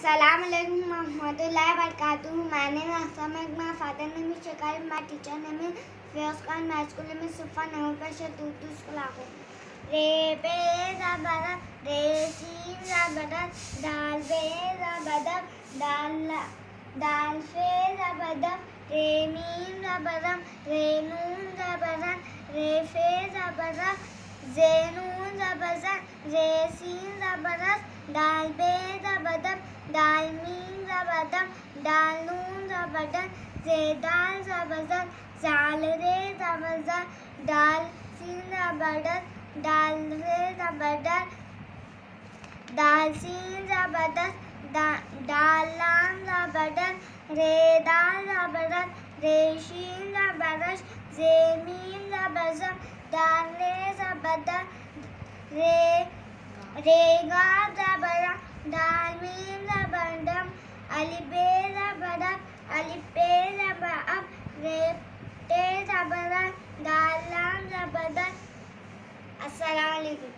अस्सलाम वालेकुम रहमतुल्लाहि व बरकातुहू। My name is Asma. My father name is Shakar. My teacher name is Firoz Khan. My school name is Sufa Namaparsha Urdu School Akho. Re pe za bara re sin za bara dal be za badam dal fe za badam re mim za badam re nun za badam re fe za badam ze nun za badam re sin za badam dal be za badam dal mim za badam dal nun za badam ze dal za badam zal re za badam dal sin za badam dal re za badam dal sin za badam dal lam za badam re dal za badam re shin za badam ze mim za badam dal re za badam re ga za badam dal mim za badam alif be za badam alif be za badam re te za badam dal lam za badam. अस्सलाम वालेकुम।